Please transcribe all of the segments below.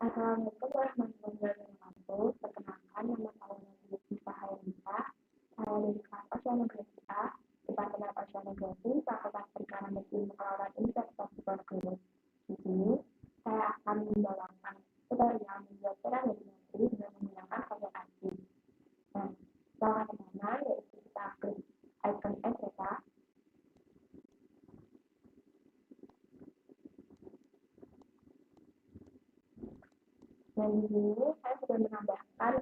Assalamualaikum warahmatullahi wabarakatuh. Perkenalkan, nama saya Nurul Faharinsa. Saya dari kelas Oceanografi A, Departemen Oceanografi, Fakultas Perikanan dan Ilmu Kelautan Universitas Diponegoro. Di sini, saya akan membawakan tutorial membuat cerah dari menteri dengan menggunakan program asli. Nah, langkah pertama yaitu kita klik icon Eta. Dan di sini saya sudah menambahkan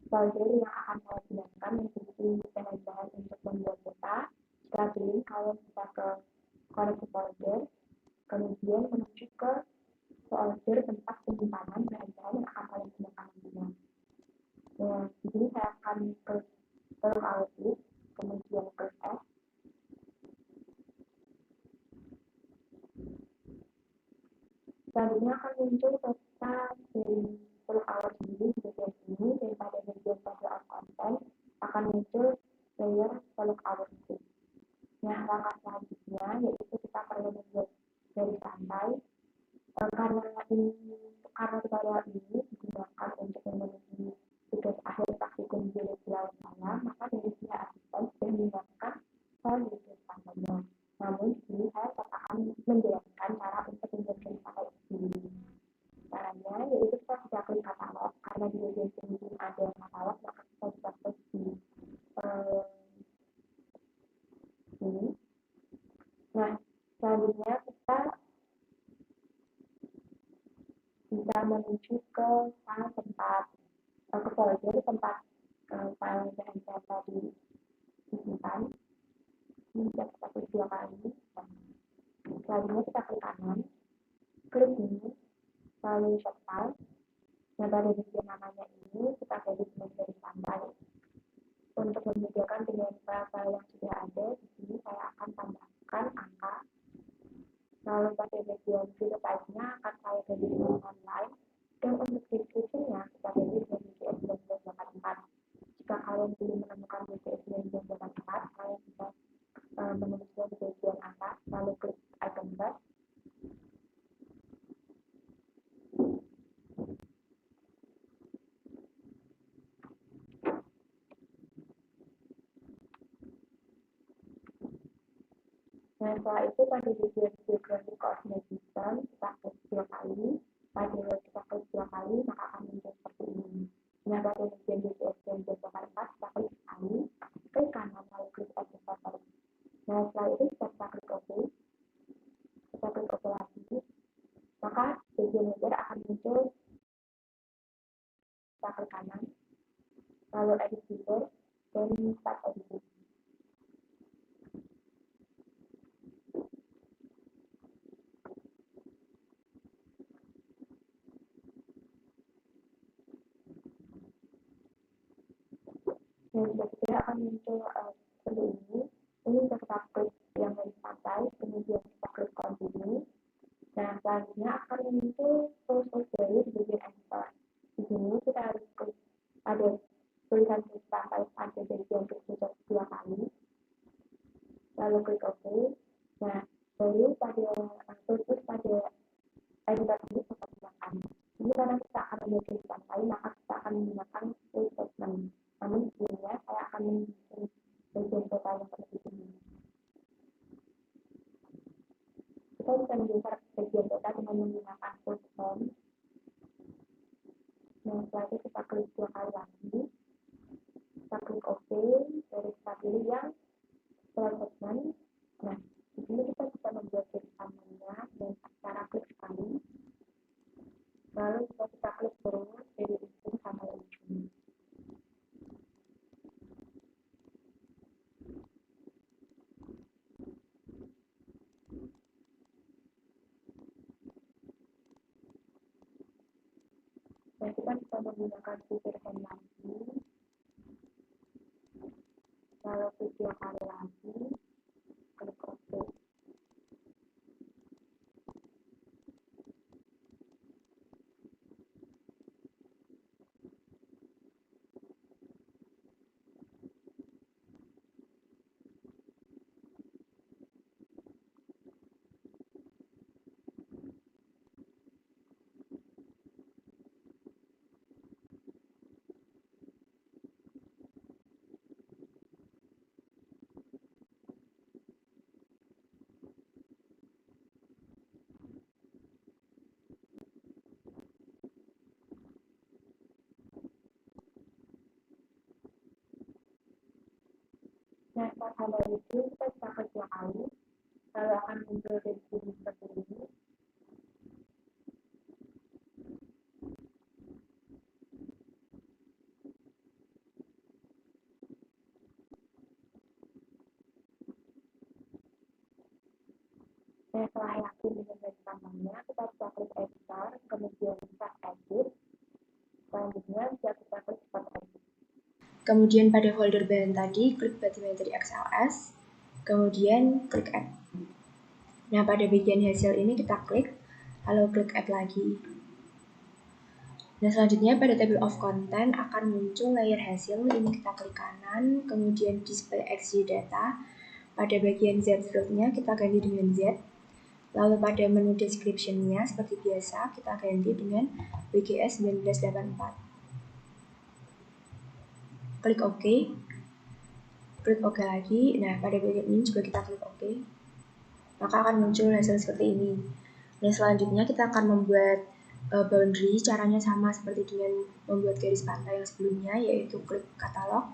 folder yang akan saya gunakan mengikuti bahan-bahan untuk membuat peta. Setelah ini kalian bisa ke koleksi folder, kemudian menuju ke folder tempat penyimpanan bahan-bahan yang akan kalian gunakan nantinya. Nah, di sini saya akan klik Teluk Alutip, kemudian klik S. Selanjutnya akan muncul peta dari Teluk Alur sendiri di bagian ini, dan pada bagian table of content akan muncul layer Teluk Alur itu. Nah, langkah selanjutnya yaitu kita perlu membuat garis pantai. Karena tutorial ini digunakan untuk memenuhi tugas akhir praktikum geologi laut saya, maka dari pihak asisten sudah menyiapkan file garis pantainya. Namun di sini saya tetap akan menjelaskan cara untuk membuat garis pantai itu sendiri. Caranya yaitu kita bisa klik katalog, karena di bagian sini ada katalog, maka kita bisa klik di sini. Nah, selanjutnya kita bisa menuju ke file tempat ke folder tempat file bahan data disimpan. Ini bisa kita klik 2 kali. Selanjutnya kita klik kanan, klik ini, lalu short file. Nah, pada bagian namanya ini kita edit menjadi pantai. Untuk memudahkan dengan file yang sudah ada, di sini saya akan tambahkan angka. Lalu pada bagian video type-nya akan saya ganti dengan online, dan untuk description-nya kita ganti dengan BCS 1984. Jika kalian belum menemukan BCS 1984, kalian bisa menulisnya di bagian atas, lalu klik icon plus. Nah, setelah itu pada bagian geographic coordinate system kita klik 2 kali. Pada kita klik 2 kali, maka akan muncul seperti ini. Nah, pada bagian BCS 1984 kita klik sekali, klik kanan, lalu klik edit pattern. Nah, setelah itu kita klik OK. Kita klik OK lagi, maka bagian header akan muncul. Kita klik kanan, lalu edit header, dan start editing. Dan juga akan muncul seperti ini. Ini bisa kita klik yang garis pantai, kemudian kita klik continue. Nah, selanjutnya akan muncul source dari di bagian editor. Di sini kita harus klik ada tulisan garis pantai pada bagian klik 2 kali, lalu klik OK. Nah, baru pada tulis pada editor ini kita gunakan. Ini karena kita akan membuat garis pantai, maka kita akan menggunakan full statement. Namun sebelumnya saya akan menyusun bagian peta yang seperti ini. Kita bisa menggeser bagian peta dengan menggunakan full form. Nah, setelah itu kita klik 2 kali lagi, kita klik OK, dari kita pilih yang full segment. Nah, di sini kita bisa membuat garis pantainya dengan cara klik sekali, lalu kita klik terus dari ujung sampai ujung. Dan kita bisa menggunakan fitur hand lagi, lalu klik 2 kali lagi, klik OK. Nah, setelah gambar itu kita bisa klik 2 kali, lalu akan muncul dari sini seperti ini. Nah, setelah yakin dengan garis pantainya, kita bisa klik editor, kemudian bisa edit. Selanjutnya bisa kita klik stop edit. Kemudian pada folder bahan tadi, klik Bathymetry XLS, kemudian klik add. Nah, pada bagian hasil ini kita klik, lalu klik add lagi. Nah, selanjutnya pada table of content akan muncul layer hasil. Ini kita klik kanan, kemudian display XY data. Pada bagian Z field-nya kita ganti dengan Z. Lalu pada menu description-nya seperti biasa kita ganti dengan WGS 1984. Klik OK. Klik OK lagi. Nah, pada bagian ini juga kita klik OK. Maka akan muncul hasil seperti ini. Nah, selanjutnya kita akan membuat boundary. Caranya sama seperti dengan membuat garis pantai yang sebelumnya, yaitu klik katalog.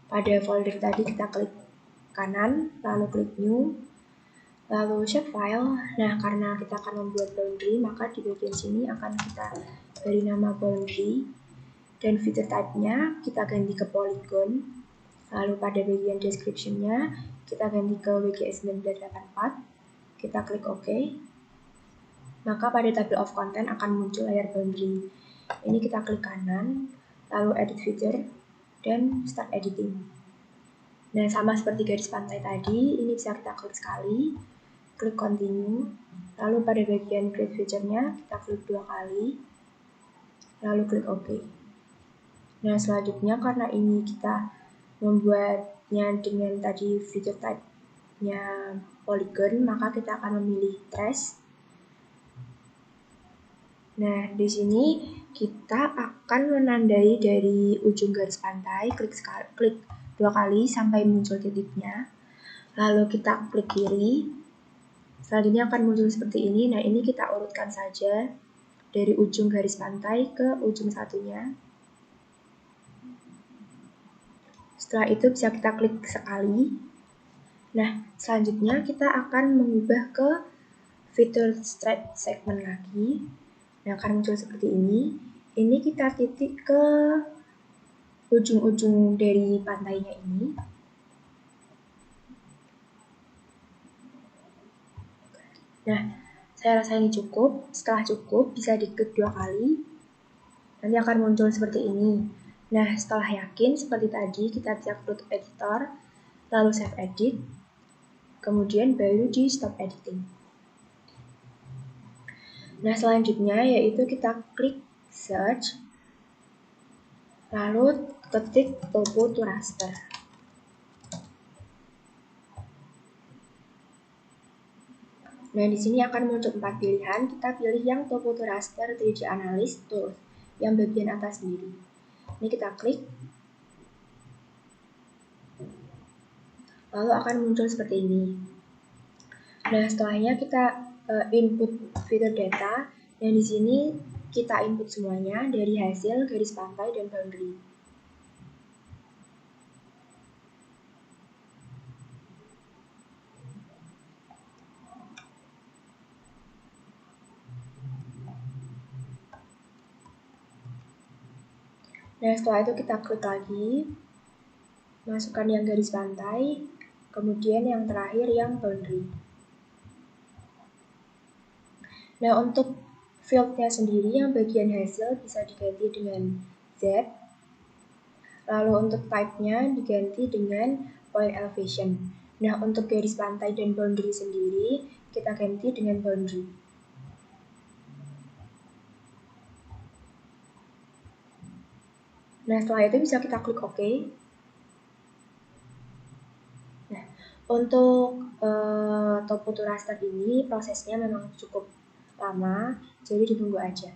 Pada folder tadi kita klik kanan, lalu klik new, lalu shape file. Nah, karena kita akan membuat boundary, maka di bagian sini akan kita beri nama boundary, dan feature type-nya kita ganti ke polygon. Lalu pada bagian description-nya kita ganti ke WGS 1984. Kita klik OK. Maka pada table of content akan muncul layar boundary. Ini kita klik kanan, lalu edit feature, dan start editing. Nah, sama seperti garis pantai tadi, ini bisa kita klik sekali, klik continue, lalu pada bagian create feature-nya kita klik 2 kali, lalu klik OK. Nah, selanjutnya karena ini kita membuatnya dengan tadi feature type-nya polygon, maka kita akan memilih trace. Nah, di sini kita akan menandai dari ujung garis pantai, klik 2 kali sampai muncul titiknya. Lalu kita klik kiri. Selanjutnya akan muncul seperti ini. Nah, ini kita urutkan saja dari ujung garis pantai ke ujung satunya. Setelah itu bisa kita klik sekali. Nah, selanjutnya kita akan mengubah ke fitur straight segment lagi. Nah, akan muncul seperti ini. Ini kita titik ke ujung-ujung dari pantainya ini. Nah, saya rasa ini cukup. Setelah cukup, bisa diklik 2 kali. Nanti akan muncul seperti ini. Nah, setelah yakin seperti tadi, kita bisa klik editor, lalu save edit, kemudian baru di stop editing. Nah, selanjutnya yaitu kita klik search, lalu ketik topo to raster. Nah, di sini akan muncul 4 pilihan. Kita pilih yang topo to raster 3D Analyst Tool, yang bagian atas sendiri. Ini kita klik. Lalu akan muncul seperti ini. Nah, setelahnya kita input fitur data, dan di sini kita input semuanya dari hasil, garis pantai, dan boundary. Nah, setelah itu kita klik lagi, masukkan yang garis pantai, kemudian yang terakhir yang boundary. Nah, untuk field-nya sendiri yang bagian hasil bisa diganti dengan Z. Lalu untuk type-nya diganti dengan point elevation. Nah, untuk garis pantai dan boundary sendiri kita ganti dengan boundary. Nah, setelah itu bisa kita klik OK. Nah, untuk topo to raster ini prosesnya memang cukup lama, jadi ditunggu aja.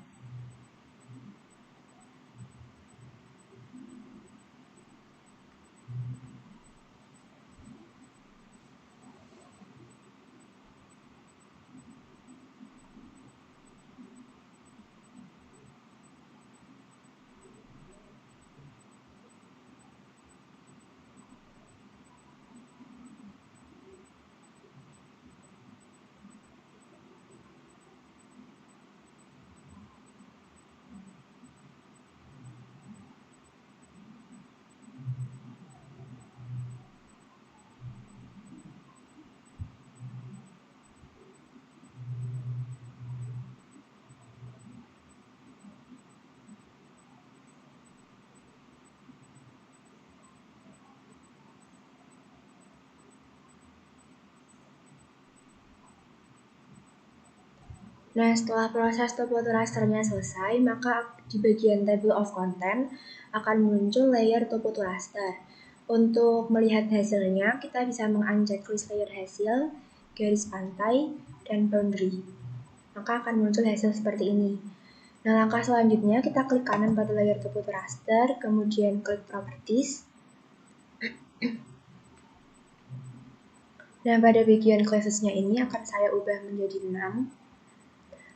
Nah, setelah proses topo rasternya selesai, maka di bagian table of content akan muncul layer topo raster. Untuk melihat hasilnya, kita bisa menguncheck list layer hasil, garis pantai, dan boundary. Maka akan muncul hasil seperti ini. Nah, langkah selanjutnya kita klik kanan pada layer topo raster, kemudian klik properties. Nah, pada bagian classes-nya ini akan saya ubah menjadi 6.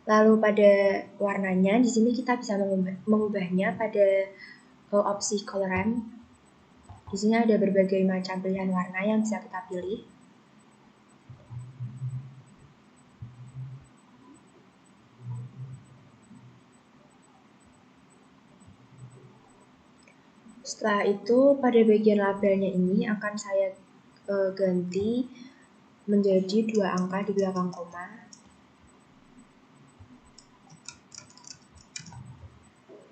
Lalu pada warnanya, di sini kita bisa mengubahnya pada opsi color ramp. Di sini ada berbagai macam pilihan warna yang bisa kita pilih. Setelah itu, pada bagian labelnya ini akan saya ganti menjadi 2 angka di belakang koma.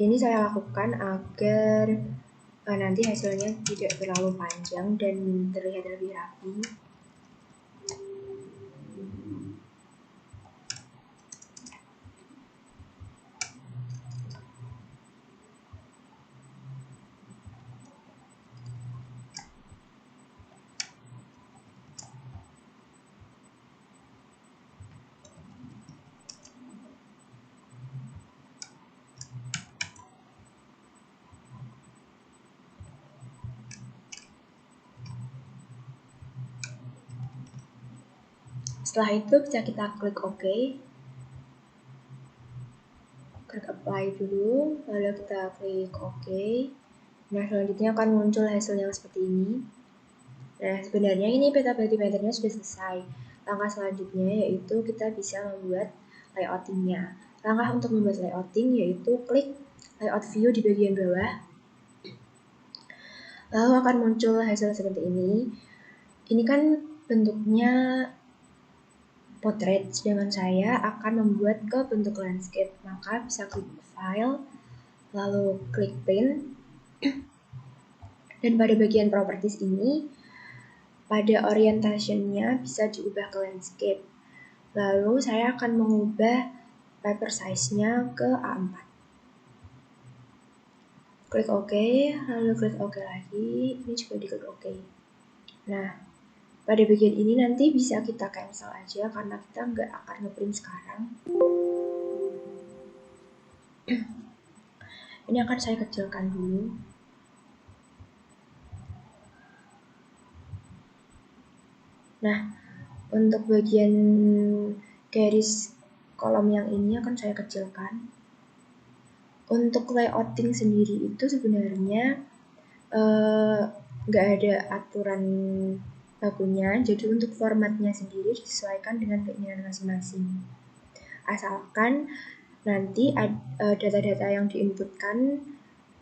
Ini saya lakukan agar nanti hasilnya tidak terlalu panjang dan terlihat lebih rapi. Setelah itu bisa kita klik OK. Klik apply dulu, lalu kita klik OK. Nah, selanjutnya akan muncul hasilnya seperti ini. Nah, sebenarnya ini peta batimeternya sudah selesai. Langkah selanjutnya yaitu kita bisa membuat layoutingnya. Langkah untuk membuat layouting yaitu klik layout view di bagian bawah. Lalu akan muncul hasil seperti ini. Ini kan bentuknya portrait, sedangkan saya akan membuat ke bentuk landscape. Maka bisa klik file, lalu klik print. Dan pada bagian properties ini, pada orientationnya bisa diubah ke landscape. Lalu saya akan mengubah paper size-nya ke A4. Klik OK, lalu klik OK lagi, ini juga diklik OK. Nah, pada bagian ini nanti bisa kita cancel aja karena kita nggak akan ngeprint sekarang. Ini akan saya kecilkan dulu. Nah, untuk bagian garis kolom yang ini akan saya kecilkan. Untuk layouting sendiri itu sebenarnya nggak ada aturan bakunya, jadi untuk formatnya sendiri disesuaikan dengan keinginan masing-masing. Asalkan nanti data-data yang diinputkan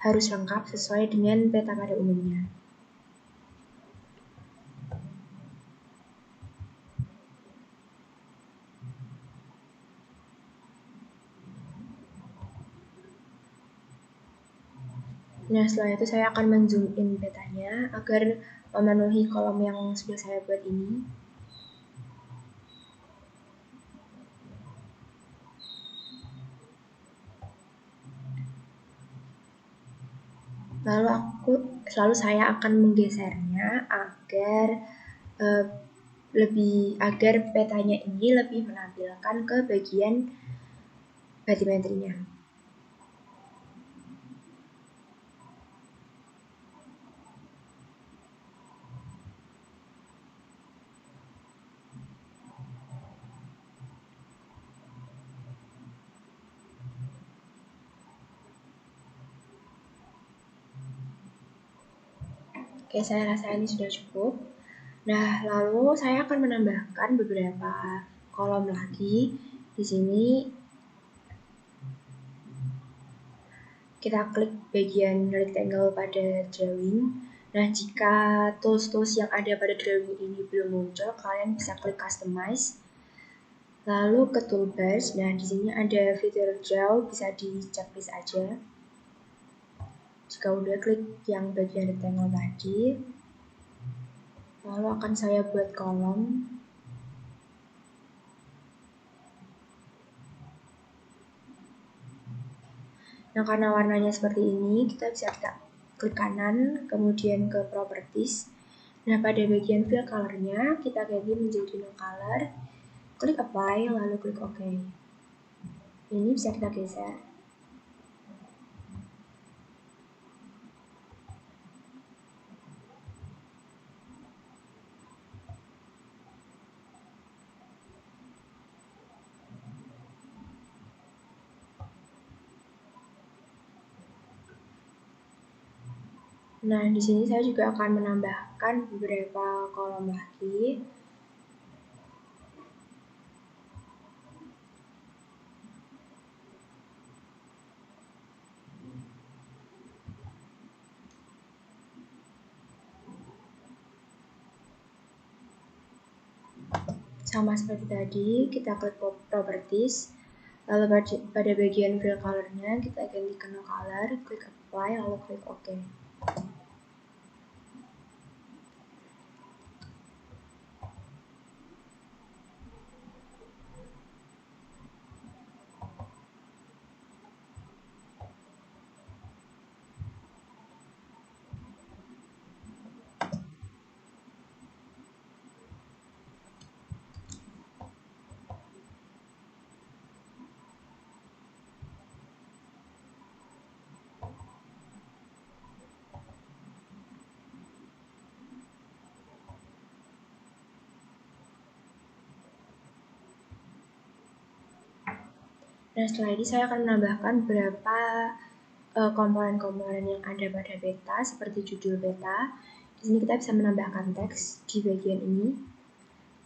harus lengkap sesuai dengan peta pada umumnya. Nah, setelah itu saya akan men-zoom in petanya agar memenuhi kolom yang sudah saya buat ini. Lalu saya akan menggesernya agar petanya ini lebih menampilkan ke bagian batimetrinya. Oke, saya rasa ini sudah cukup. Nah, lalu saya akan menambahkan beberapa kolom lagi. Di sini kita klik bagian rectangle pada drawing. Nah, jika tools-tools yang ada pada drawing ini belum muncul, kalian bisa klik customize. Lalu ke toolbars. Nah, di sini ada fitur draw, bisa di checklist aja. Jika udah, klik yang bagian rectangle tadi. Lalu akan saya buat kolom. Nah, karena warnanya seperti ini, kita bisa klik kanan, kemudian ke Properties. Nah, pada bagian Fill Color-nya, kita ganti menjadi No Color, klik Apply, lalu klik OK. Ini bisa kita geser. Nah, di sini saya juga akan menambahkan beberapa kolom lagi. Sama seperti tadi, kita klik Properties, lalu pada bagian Fill Color-nya kita ganti ke No Color, klik Apply, lalu klik OK. Nah, setelah ini saya akan menambahkan beberapa komponen-komponen yang ada pada beta, seperti judul beta. Di sini kita bisa menambahkan teks di bagian ini.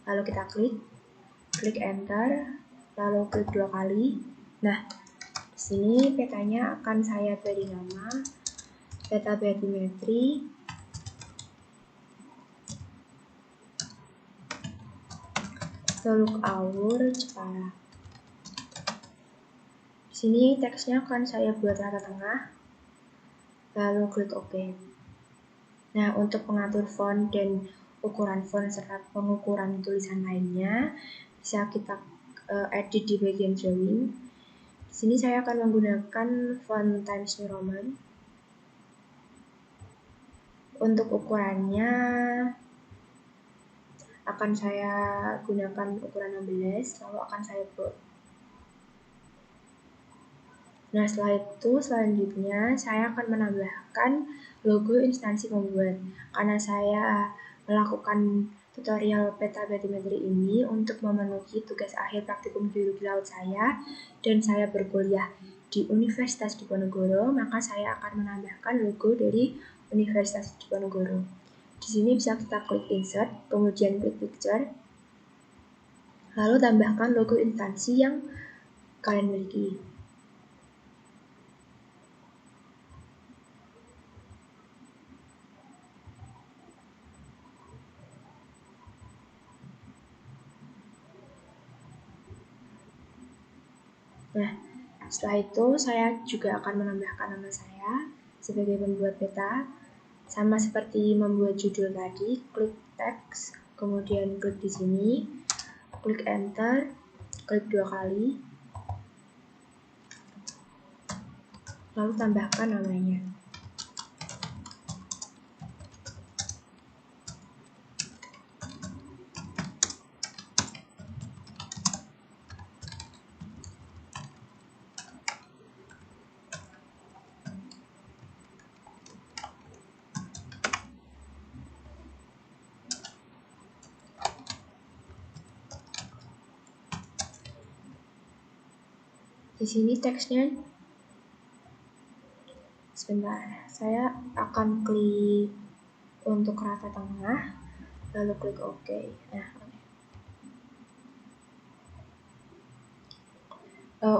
Lalu kita klik Enter, lalu klik 2 kali. Nah, di sini petanya akan saya beri nama Beta Bathymetry Teluk Awur Jepara. Di sini teksnya akan saya buat rata tengah, lalu klik OK. Nah, untuk pengatur font dan ukuran font serta pengukuran tulisan lainnya bisa kita edit di bagian drawing. Di sini saya akan menggunakan font Times New Roman. Untuk ukurannya akan saya gunakan ukuran 16, lalu akan saya bold. Nah, setelah itu selanjutnya saya akan menambahkan logo instansi pembuat. Karena saya melakukan tutorial peta bathymetry ini untuk memenuhi tugas akhir praktikum biologi laut saya, dan saya berkuliah di Universitas Diponegoro, maka saya akan menambahkan logo dari Universitas Diponegoro. Di sini bisa kita klik Insert, kemudian klik Picture, lalu tambahkan logo instansi yang kalian miliki. Nah, setelah itu saya juga akan menambahkan nama saya sebagai pembuat peta. Sama seperti membuat judul tadi, klik teks, kemudian klik di sini, klik Enter, klik 2 kali, lalu tambahkan namanya. Di sini teksnya, sebentar, saya akan klik untuk rata tengah, lalu klik OK. Nah,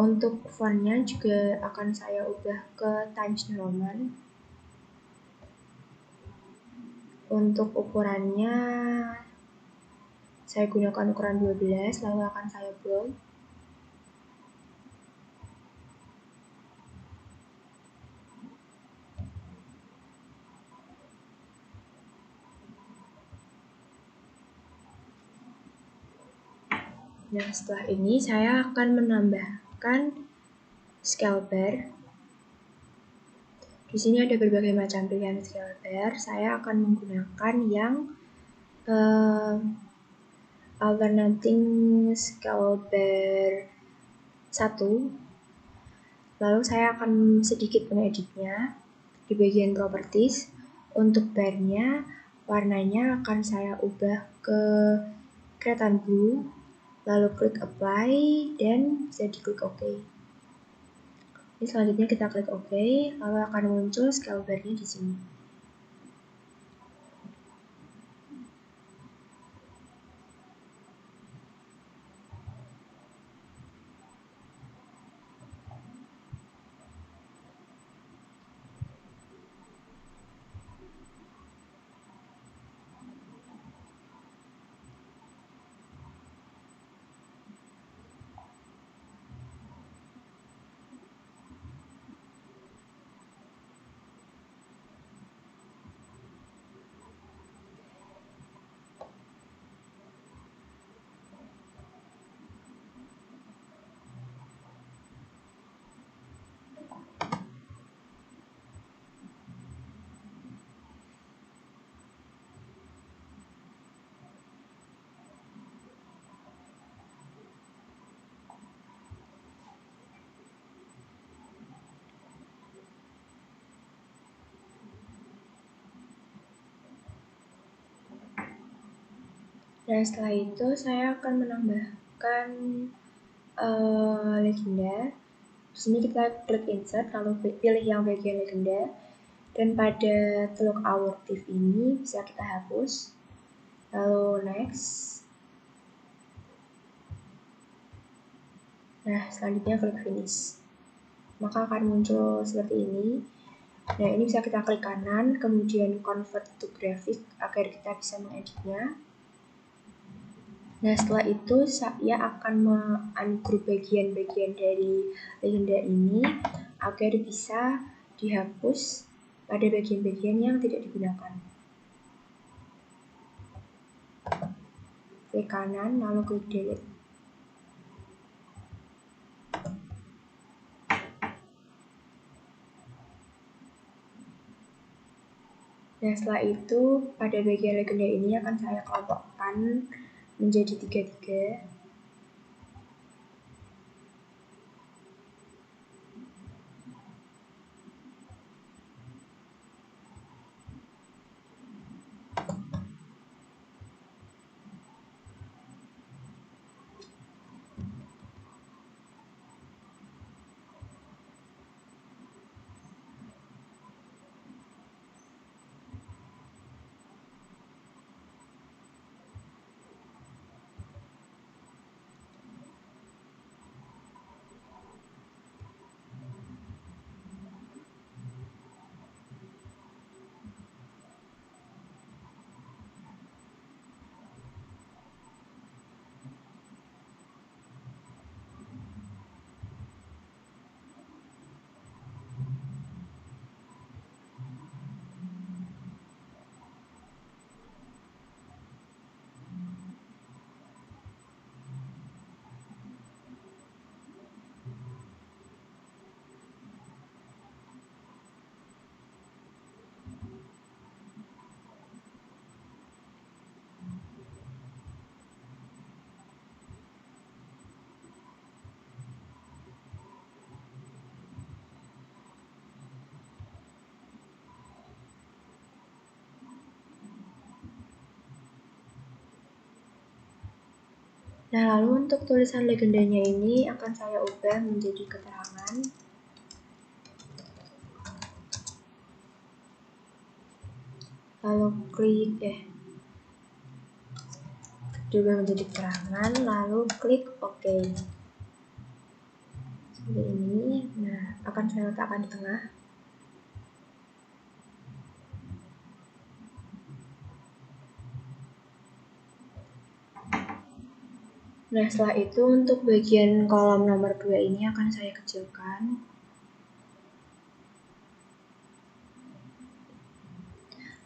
untuk fontnya juga akan saya ubah ke Times New Roman. Untuk ukurannya saya gunakan ukuran 12, lalu akan saya bold. Nah, setelah ini saya akan menambahkan scale bar. Di sini ada berbagai macam pilihan scale bar. Saya akan menggunakan yang alternating scale bar 1. Lalu saya akan sedikit mengeditnya di bagian properties. Untuk barnya, warnanya akan saya ubah ke kelihatan blue, lalu klik apply dan bisa diklik OK. Ini selanjutnya kita klik OK, lalu akan muncul scale bar-nya di sini. Dan setelah itu saya akan menambahkan legenda. Di sini kita klik insert, lalu pilih yang bagian legenda. Dan pada teluk aortif ini bisa kita hapus. Lalu next. Nah, selanjutnya klik finish. Maka akan muncul seperti ini. Nah, ini bisa kita klik kanan, kemudian convert to graphic agar kita bisa mengeditnya. Nah, setelah itu saya akan me-ungroup bagian-bagian dari legenda ini agar bisa dihapus pada bagian-bagian yang tidak digunakan. Klik kanan, lalu klik delete. Nah, setelah itu pada bagian legenda ini akan saya kelompokkan menjadi 3-3. Nah, lalu untuk tulisan legendanya ini akan saya ubah menjadi keterangan. Lalu klik juga menjadi keterangan, lalu klik OK. Seperti ini. Nah, akan saya letakkan di tengah. Nah, setelah itu untuk bagian kolom nomor 2 ini akan saya kecilkan.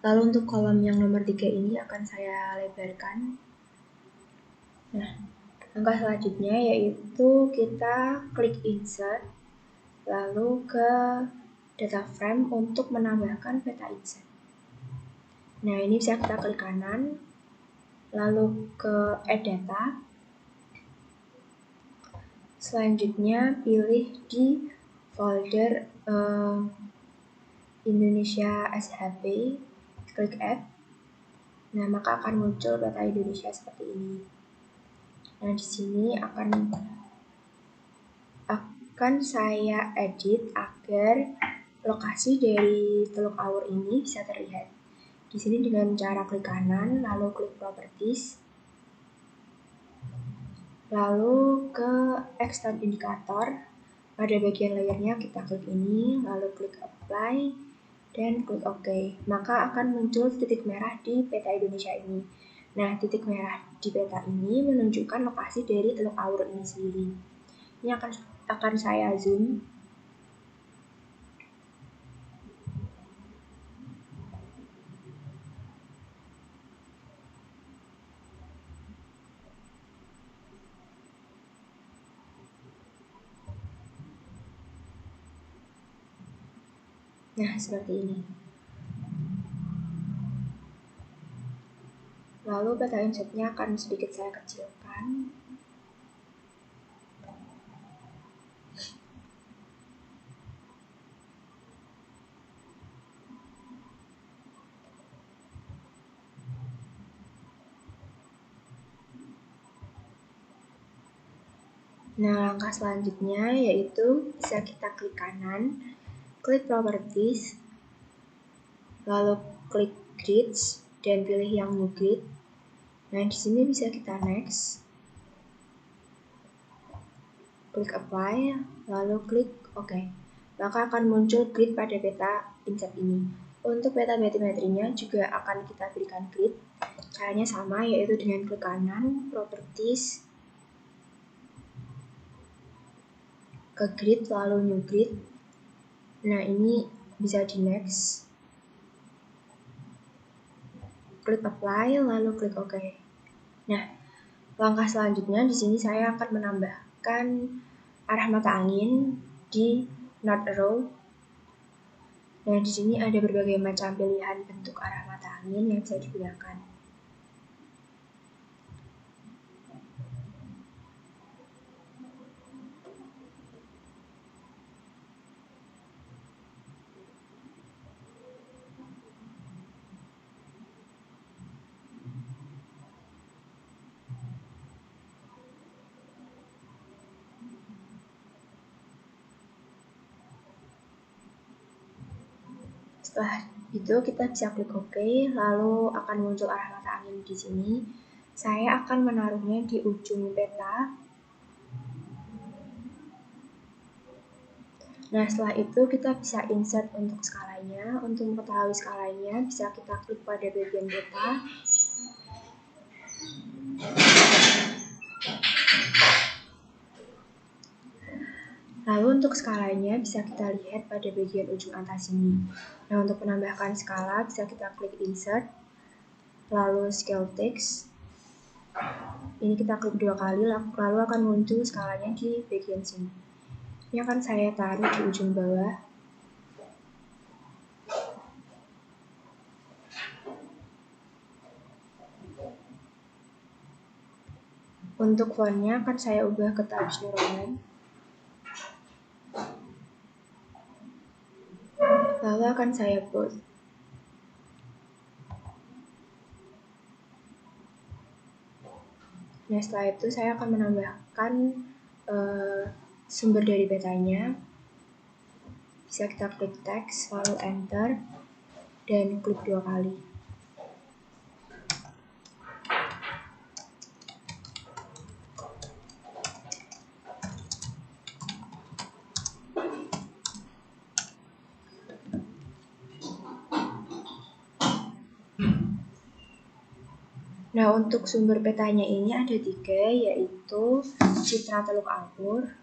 Lalu untuk kolom yang nomor 3 ini akan saya lebarkan. Nah, langkah selanjutnya yaitu kita klik insert, lalu ke data frame untuk menambahkan peta inset. Nah, ini bisa kita klik kanan, lalu ke add data. Selanjutnya pilih di folder Indonesia SHP, klik add. Nah, maka akan muncul peta Indonesia seperti ini. Nah, di sini akan saya edit agar lokasi dari Teluk Awur ini bisa terlihat. Di sini dengan cara klik kanan, lalu klik properties, lalu ke extend indikator. Pada bagian layernya kita klik ini, lalu klik apply, dan klik OK. Maka akan muncul titik merah di peta Indonesia ini. Nah, titik merah di peta ini menunjukkan lokasi dari Teluk Awur ini sendiri. Ini akan saya zoom. Nah, seperti ini. Lalu peta insetnya akan sedikit saya kecilkan. Nah, langkah selanjutnya yaitu bisa kita klik kanan, klik properties, lalu klik grids dan pilih yang new grid. Nah, di sini bisa kita next, klik apply, lalu klik OK. Maka akan muncul grid pada peta inset ini. Untuk peta batimetrinya juga akan kita berikan grid. Caranya sama, yaitu dengan klik kanan, properties, ke grid lalu new grid. Nah, ini bisa di next, klik apply lalu klik OK. Nah, langkah selanjutnya di sini saya akan menambahkan arah mata angin di north arrow. Nah, di sini ada berbagai macam pilihan bentuk arah mata angin yang bisa digunakan. Setelah itu kita bisa klik OK, lalu akan muncul arah mata angin di sini. Saya akan menaruhnya di ujung peta. Nah, setelah itu kita bisa insert untuk skalanya. Untuk mengetahui skalanya, bisa kita klik pada bagian peta. Lalu untuk skalanya bisa kita lihat pada bagian ujung atas ini. Nah, untuk menambahkan skala bisa kita klik insert, lalu scale text. Ini kita klik 2 kali, lalu akan muncul skalanya di bagian sini. Ini akan saya taruh di ujung bawah. Untuk fontnya akan saya ubah ke Times New Roman. Lalu akan saya post. Nah, setelah itu saya akan menambahkan sumber dari petanya. Bisa kita klik text, lalu enter, dan klik 2 kali. Nah, untuk sumber petanya ini ada 3, yaitu Citra Teluk Awur,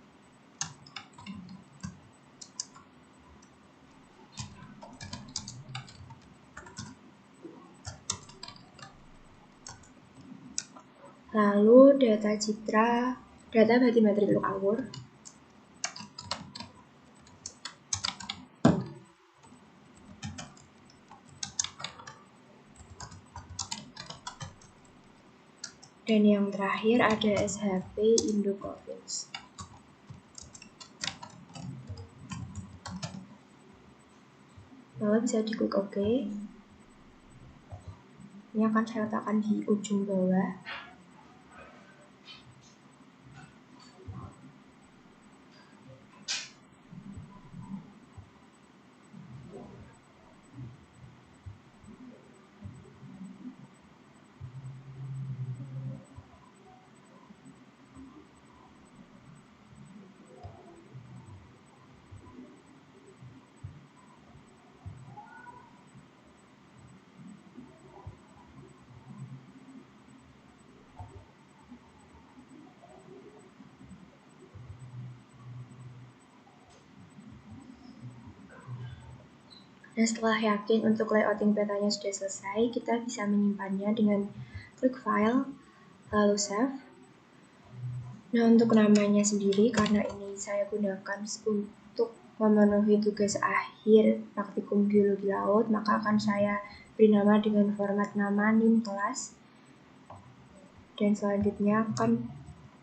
lalu data batimetri Teluk Awur, Dan yang terakhir ada SHP Indo Province. Lalu bisa diklik OK. Ini akan saya letakkan di ujung bawah. Dan setelah yakin untuk layouting petanya sudah selesai, kita bisa menyimpannya dengan klik file, lalu save. Nah, untuk namanya sendiri, karena ini saya gunakan untuk memenuhi tugas akhir praktikum biologi laut, maka akan saya beri nama dengan format nama NIM kelas. Dan selanjutnya akan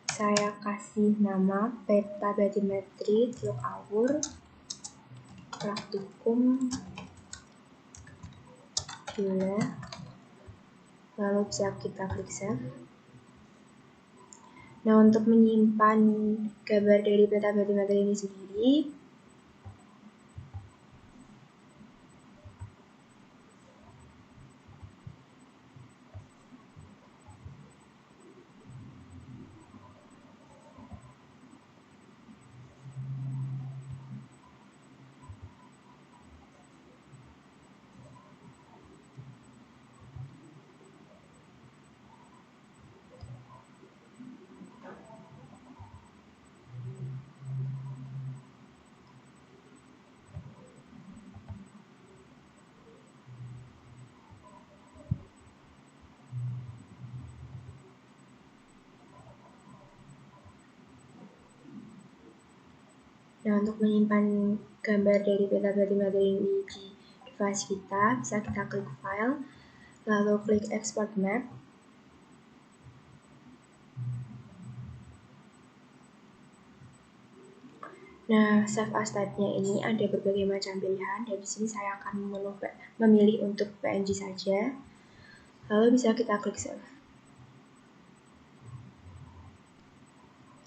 saya kasih nama peta batimetri Teluk Awur praktikum Bila. Lalu bisa kita klik save. Nah, untuk menyimpan gambar dari peta batimetri ini sendiri, nah, untuk menyimpan gambar dari peta batimetri ini di device kita, bisa kita klik file, lalu klik export map. Nah, save as type-nya ini ada berbagai macam pilihan, dan di sini saya akan memilih untuk PNG saja. Lalu bisa kita klik save.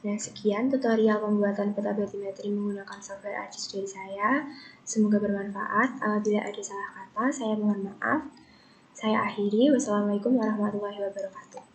Nah, sekian tutorial pembuatan peta batimetri menggunakan software ArcGIS dari saya. Semoga bermanfaat. Apabila ada salah kata, saya mohon maaf. Saya akhiri. Wassalamualaikum warahmatullahi wabarakatuh.